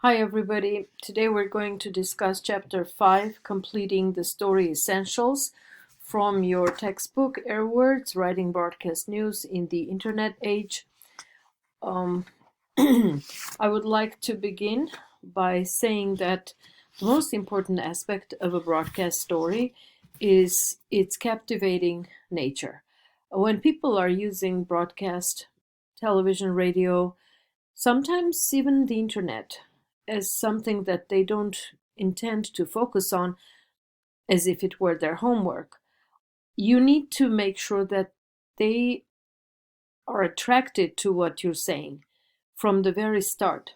Hi everybody. Today we're going to discuss Chapter 5, Completing the Story Essentials from your textbook, Airwords, Writing Broadcast News in the Internet Age. I would like to begin by saying that the most important aspect of a broadcast story is its captivating nature. When people are using broadcast, television, radio, sometimes even the internet, as something that they don't intend to focus on as if it were their homework, you need to make sure that they are attracted to what you're saying from the very start.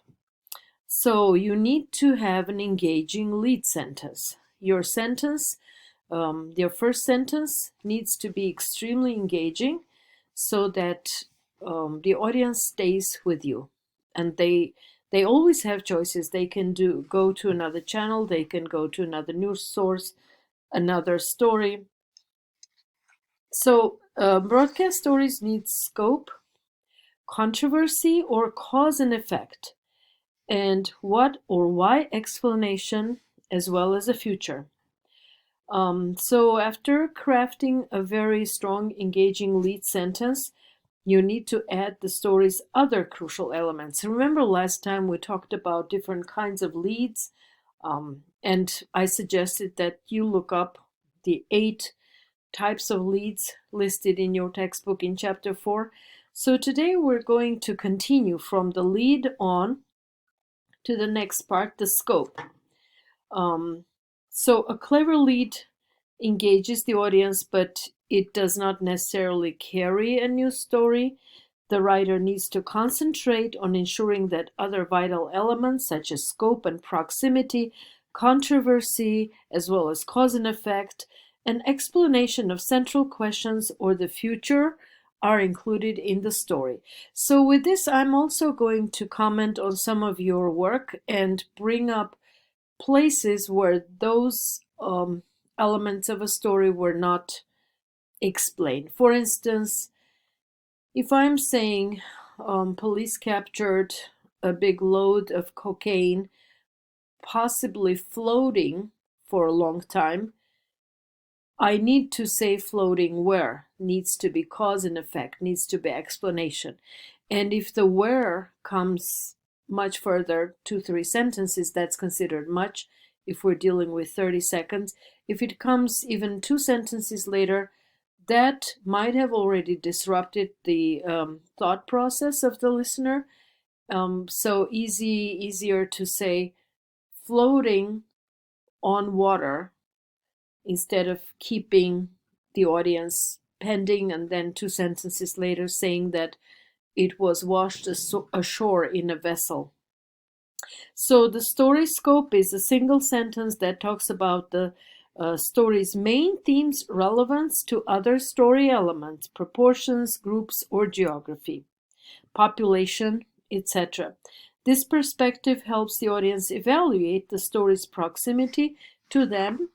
So you need to have an engaging lead sentence. Your first sentence needs to be extremely engaging so that the audience stays with you. And they always have choices. They can go to another channel, they can go to another news source, another story. So broadcast stories need scope, controversy, or cause and effect, and what or why explanation, as well as a future. So after crafting a very strong, engaging lead sentence, you need to add the story's other crucial elements. Remember last time we talked about different kinds of leads, and I suggested that you look up the 8 types of leads listed in your textbook in Chapter 4. So today we're going to continue from the lead on to the next part, the scope. So a clever lead engages the audience, but it does not necessarily carry a new story. The writer needs to concentrate on ensuring that other vital elements such as scope and proximity, controversy, as well as cause and effect, an explanation of central questions or the future are included in the story. So with this, I'm also going to comment on some of your work and bring up places where those elements of a story were not explained. For instance, if I'm saying police captured a big load of cocaine, possibly floating for a long time, I need to say floating where, needs to be cause and effect, needs to be explanation. And if the where comes much further, 2-3 sentences, that's considered much if we're dealing with 30 seconds. If it comes even 2 sentences later, that might have already disrupted the thought process of the listener. So easier to say floating on water instead of keeping the audience pending and then 2 sentences later saying that it was washed ashore in a vessel. So the story scope is a single sentence that talks about the story's main themes, relevance to other story elements, proportions, groups, or geography, population, etc. This perspective helps the audience evaluate the story's proximity to them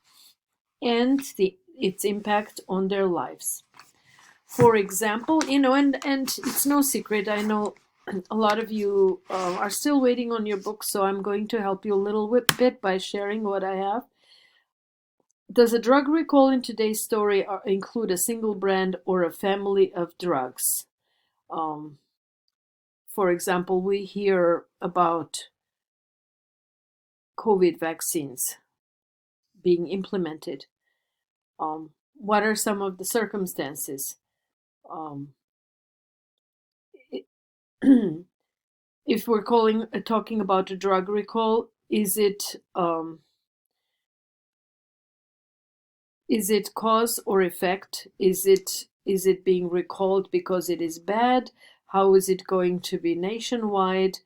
and its impact on their lives. For example, and it's no secret, I know a lot of you are still waiting on your book, so I'm going to help you a little bit by sharing what I have. Does a drug recall in today's story include a single brand or a family of drugs? For example, we hear about COVID vaccines being implemented. What are some of the circumstances? If we're talking about a drug recall, is it cause or effect? Is it being recalled because it is bad? How is it going to be nationwide?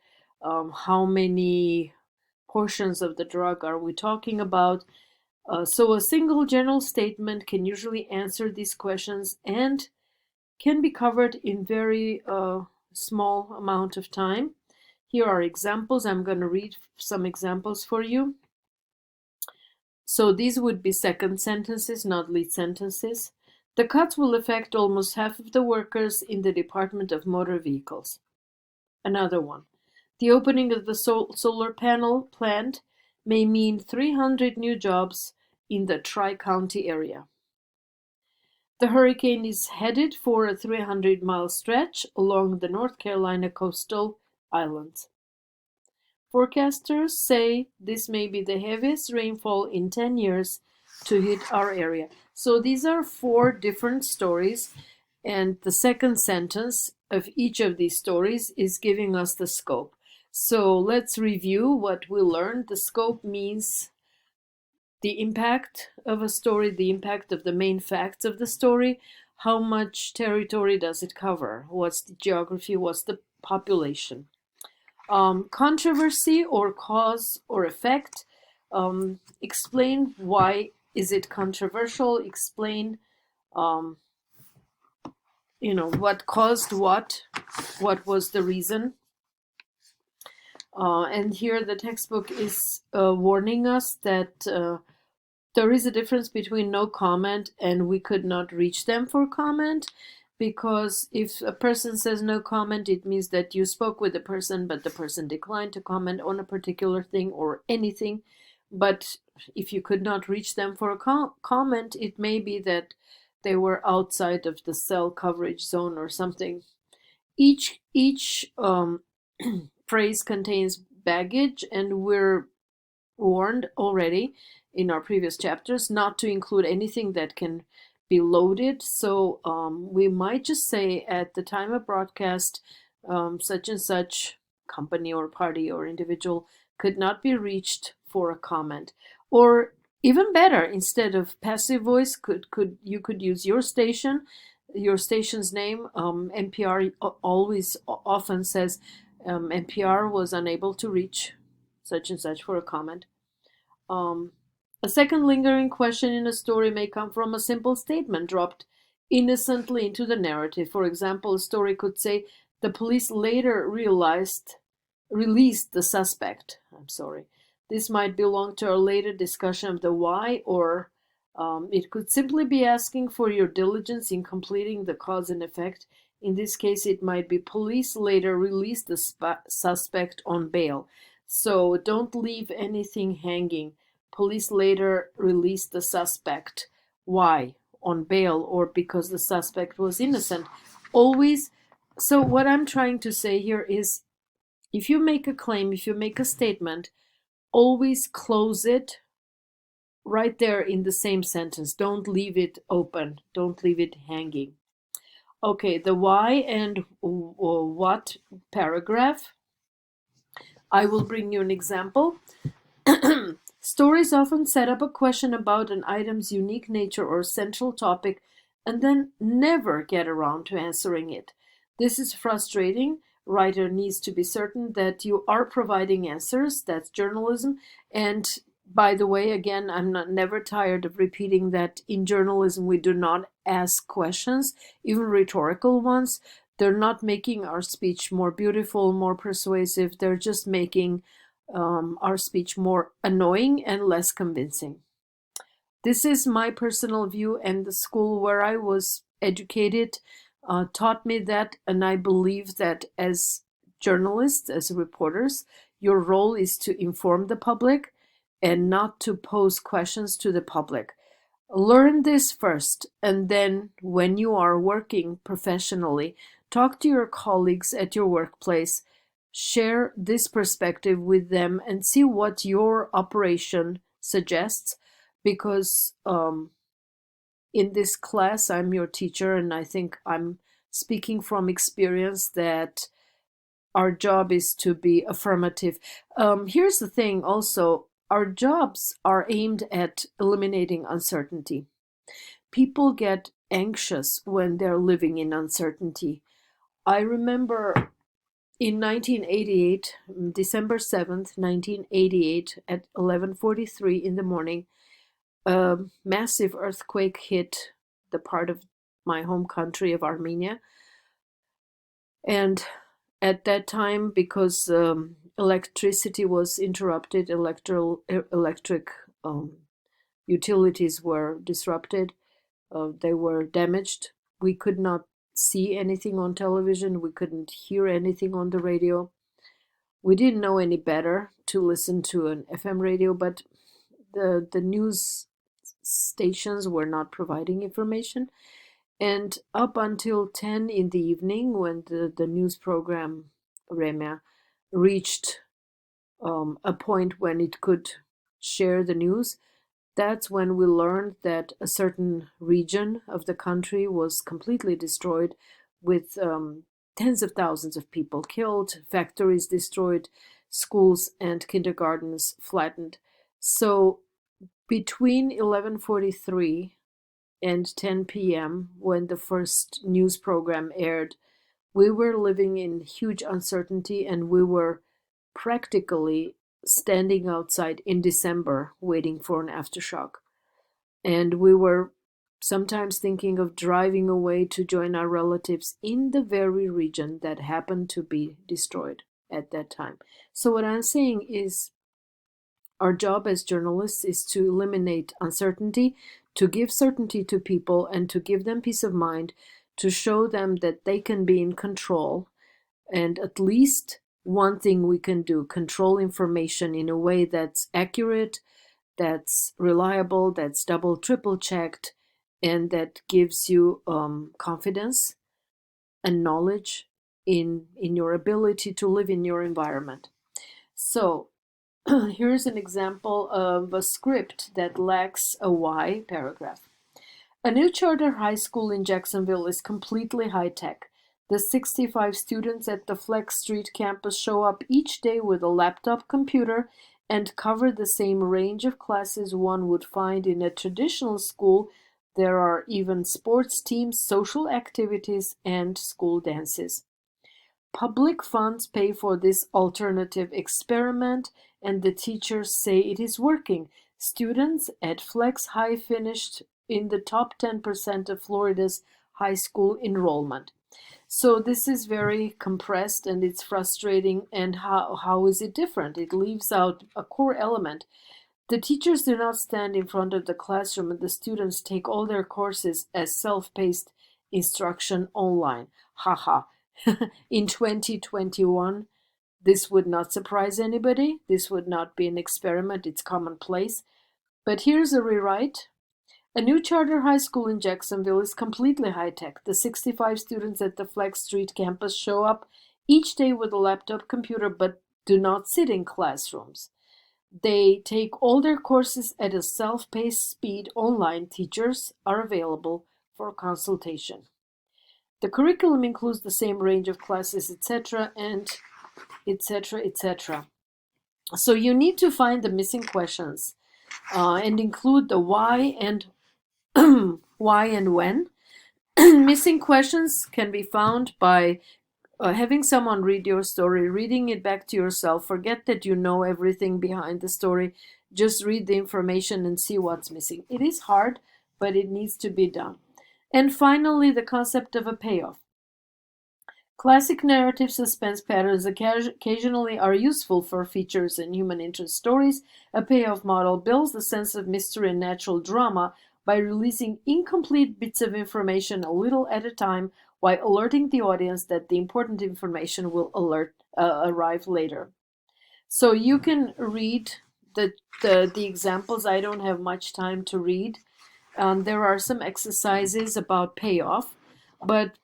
How many portions of the drug are we talking about? So a single general statement can usually answer these questions and can be covered in very small amount of time. Here are examples. I'm going to read some examples for you. So these would be second sentences, not lead sentences. The cuts will affect almost half of the workers in the Department of Motor Vehicles. Another one. The opening of the solar panel plant may mean 300 new jobs in the Tri-County area. The hurricane is headed for a 300-mile stretch along the North Carolina coastal islands. Forecasters say this may be the heaviest rainfall in 10 years to hit our area. So these are 4 different stories, and the second sentence of each of these stories is giving us the scope. So let's review what we learned. The scope means the impact of a story, the impact of the main facts of the story. How much territory does it cover? What's the geography? What's the population? Controversy or cause or effect. Explain why is it controversial. Explain, what caused what was the reason. And here the textbook is warning us that there is a difference between no comment and we could not reach them for comment, because if a person says no comment, it means that you spoke with the person, but the person declined to comment on a particular thing or anything. But if you could not reach them for a comment, it may be that they were outside of the cell coverage zone or something. Each phrase contains baggage, and we're warned already in our previous chapters not to include anything that can be loaded. So we might just say at the time of broadcast, such and such company or party or individual could not be reached for a comment. Or even better, instead of passive voice, you could use your station's name. NPR often says NPR was unable to reach such and such for a comment. A second lingering question in a story may come from a simple statement dropped innocently into the narrative. For example, a story could say, the police later released the suspect. This might belong to a later discussion of the why, or it could simply be asking for your diligence in completing the cause and effect. In this case, it might be police later released the suspect on bail. So don't leave anything hanging. Police later released the suspect. Why? On bail, or because the suspect was innocent. Always. So what I'm trying to say here is, if you make a claim, if you make a statement, always close it right there in the same sentence. Don't leave it open. Don't leave it hanging. Okay, the why and what paragraph. I will bring you an example. Stories often set up a question about an item's unique nature or central topic and then never get around to answering it. This is frustrating. Writer needs to be certain that you are providing answers. That's journalism. And by the way, again, I'm never tired of repeating that in journalism we do not ask questions, even rhetorical ones. They're not making our speech more beautiful, more persuasive. They're just making our speech more annoying and less convincing. This is my personal view, and the school where I was educated taught me that, and I believe that as journalists, as reporters, your role is to inform the public and not to pose questions to the public. Learn this first, and then when you are working professionally, talk to your colleagues at your workplace, share this perspective with them, and see what your operation suggests, because in this class, I'm your teacher, and I think I'm speaking from experience that our job is to be affirmative. Here's the thing also, our jobs are aimed at eliminating uncertainty. People get anxious when they're living in uncertainty. I remember in 1988, December 7th, 1988, at 11:43 in the morning, a massive earthquake hit the part of my home country of Armenia. And at that time, because electricity was interrupted, electric utilities were disrupted, they were damaged. We could not see anything on television. We couldn't hear anything on the radio. We didn't know any better to listen to an FM radio, but the news stations were not providing information. And up until 10 in the evening, when the news program Remya reached a point when it could share the news, that's when we learned that a certain region of the country was completely destroyed, with tens of thousands of people killed, factories destroyed, schools and kindergartens flattened. So between 11:43 and 10 p.m., when the first news program aired, we were living in huge uncertainty, and we were practically standing outside in December waiting for an aftershock. And we were sometimes thinking of driving away to join our relatives in the very region that happened to be destroyed at that time. So, what I'm saying is, our job as journalists is to eliminate uncertainty, to give certainty to people, and to give them peace of mind, to show them that they can be in control. And at least one thing we can do: control information in a way that's accurate, that's reliable, that's double, triple checked, and that gives you confidence and knowledge in your ability to live in your environment. So here's an example of a script that lacks a why paragraph. A new charter high school in Jacksonville is completely high-tech. The 65 students at the Flex Street campus show up each day with a laptop computer and cover the same range of classes one would find in a traditional school. There are even sports teams, social activities, and school dances. Public funds pay for this alternative experiment, and the teachers say it is working. Students at Flex High finished in the top 10% of Florida's high school enrollment. So this is very compressed, and it's frustrating. And how is it different? It leaves out a core element. The teachers do not stand in front of the classroom, and the students take all their courses as self-paced instruction online. Haha. In 2021, this would not surprise anybody. This would not be an experiment. It's commonplace. But here's a rewrite. A new charter high school in Jacksonville is completely high-tech. The 65 students at the Flex Street campus show up each day with a laptop computer, but do not sit in classrooms. They take all their courses at a self-paced speed online. Teachers are available for consultation. The curriculum includes the same range of classes, etc., and etc., etc. So you need to find the missing questions and include the why and why and when. Missing questions can be found by having someone read your story, reading it back to yourself. Forget that you know everything behind the story. Just read the information and see what's missing. It is hard, but it needs to be done. And finally, the concept of a payoff. Classic narrative suspense patterns occasionally are useful for features and human interest stories. A payoff model builds the sense of mystery and natural drama by releasing incomplete bits of information a little at a time, while alerting the audience that the important information will arrive later. So you can read the examples. I don't have much time to read. There are some exercises about payoff, but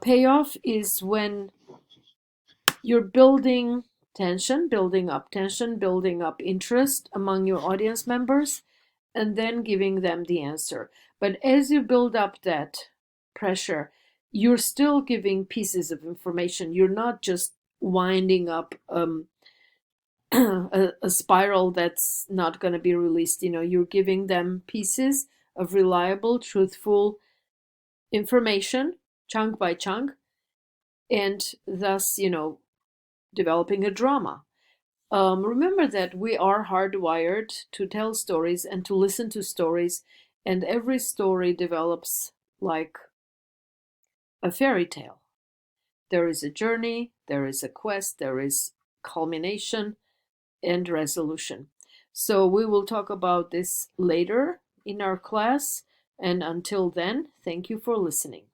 payoff is when you're building tension, building up interest among your audience members, and then giving them the answer. But as you build up that pressure, you're still giving pieces of information. You're not just winding up a spiral that's not going to be released. You're giving them pieces of reliable, truthful information, chunk by chunk, and thus, developing a drama. Remember that we are hardwired to tell stories and to listen to stories, and every story develops like a fairy tale. There is a journey, there is a quest, there is culmination and resolution. So we will talk about this later in our class, and until then, thank you for listening.